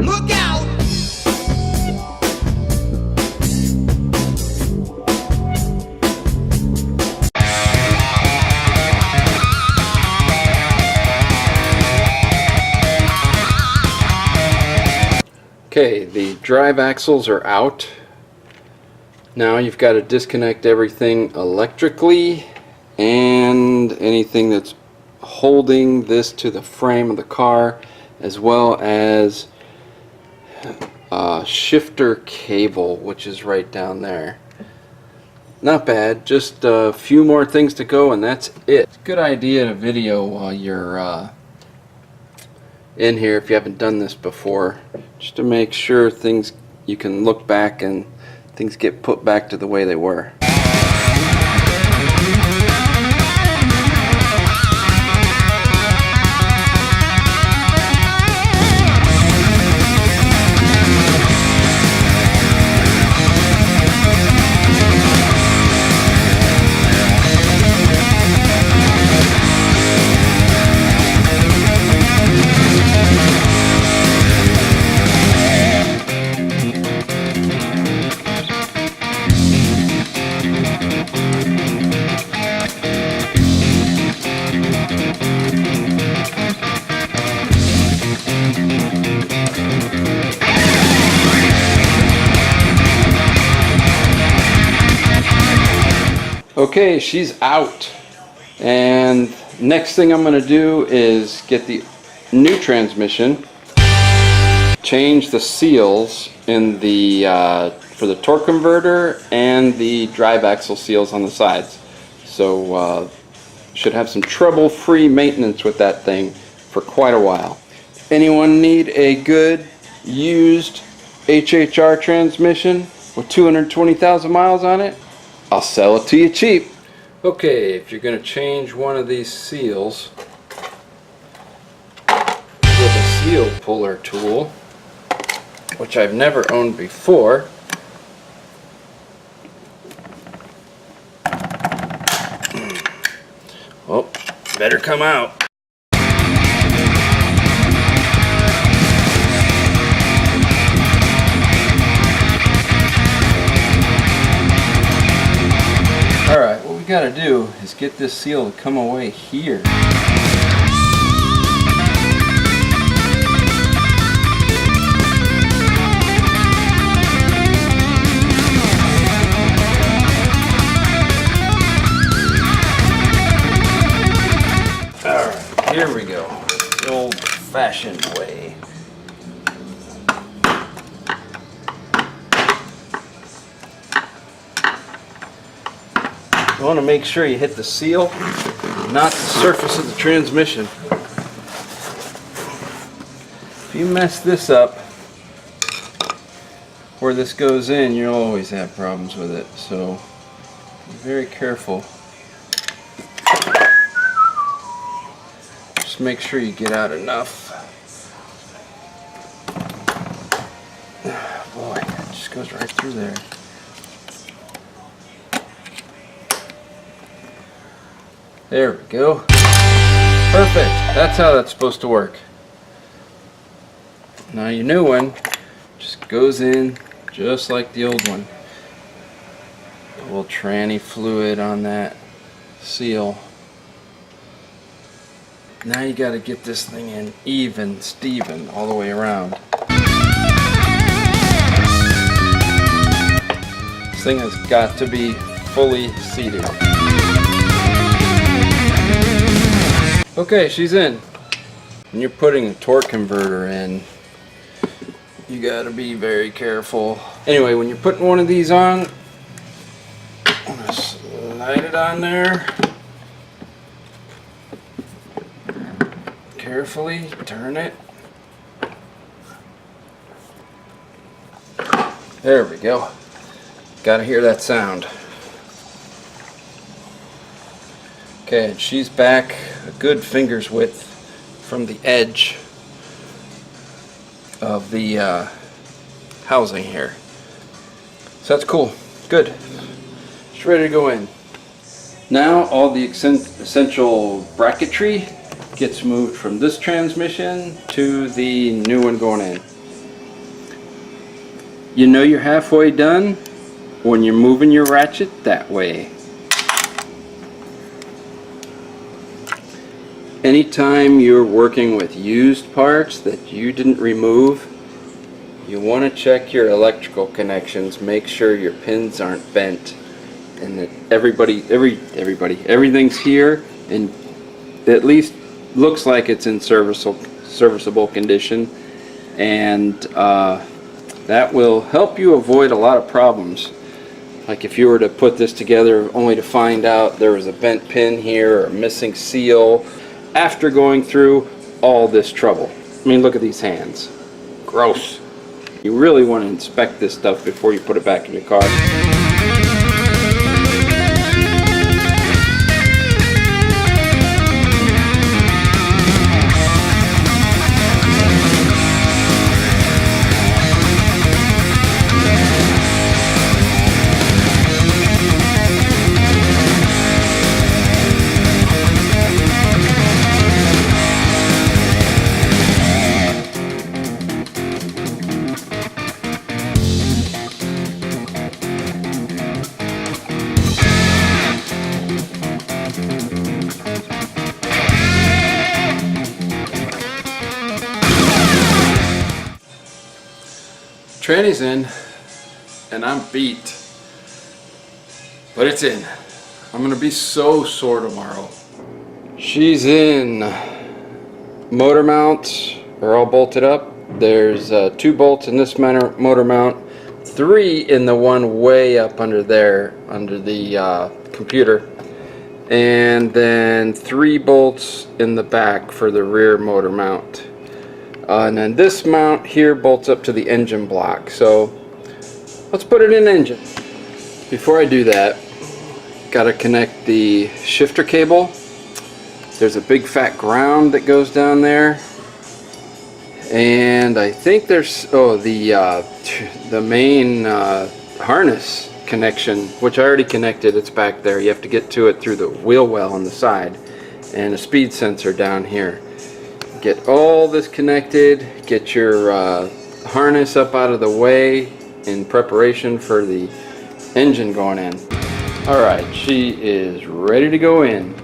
Look out! Okay, the drive axles are out. Now you've got to disconnect everything electrically and anything that's holding this to the frame of the car, as well as a shifter cable, which is right down there. Not bad, just a few more things to go and that's it. It's a good idea to video while you're in here if you haven't done this before, just to make sure things, you can look back and things get put back to the way they were. Okay, she's out, and next thing I'm going to do is get the new transmission, change the seals in the for the torque converter and the drive axle seals on the sides. So should have some trouble-free maintenance with that thing for quite a while. Anyone need a good used HHR transmission with 220,000 miles on it? I'll sell it to you cheap. Okay, if you're going to change one of these seals with a seal puller tool, which I've never owned before, oh, better come out. Alright, what we gotta do is get this seal to come away here. Alright, here we go. The old-fashioned way. You want to make sure you hit the seal, not the surface of the transmission. If you mess this up, where this goes in, you'll always have problems with it. So be very careful. Just make sure you get out enough. Boy, it just goes right through there. There we go. Perfect. That's how that's supposed to work. Now your new one just goes in just like the old one. A little tranny fluid on that seal. Now you got to get this thing in even, Steven, all the way around. This thing has got to be fully seated. Okay, she's in. When you're putting a torque converter in, you gotta be very careful. Anyway, when you're putting one of these on, I'm gonna slide it on there. Carefully turn it. There we go. Gotta hear that sound. Okay, and she's back a good finger's width from the edge of the housing here. So that's cool. Good. It's ready to go in. Now all the essential bracketry gets moved from this transmission to the new one going in. You know you're halfway done when you're moving your ratchet that way. Anytime you're working with used parts that you didn't remove, you want to check your electrical connections, make sure your pins aren't bent, and that everything's here and at least looks like it's in serviceable condition, and that will help you avoid a lot of problems. Like if you were to put this together only to find out there was a bent pin here or a missing seal after going through all this trouble. I mean, look at these hands. Gross. You really want to inspect this stuff before you put it back in your car. Tranny's in, and I'm beat, but it's in. I'm gonna be so sore tomorrow. She's in. Motor mounts are all bolted up. There's 2 bolts in this motor mount, 3 in the one way up under there, under the computer, and then 3 bolts in the back for the rear motor mount. And then this mount here bolts up to the engine block. So let's put it in engine. Before I do that, gotta connect the shifter cable. There's a big fat ground that goes down there, and I think there's the main harness connection, which I already connected. It's back there. You have to get to it through the wheel well on the side, and a speed sensor down here. Get all this connected, get your harness up out of the way in preparation for the engine going in. Alright, she is ready to go in.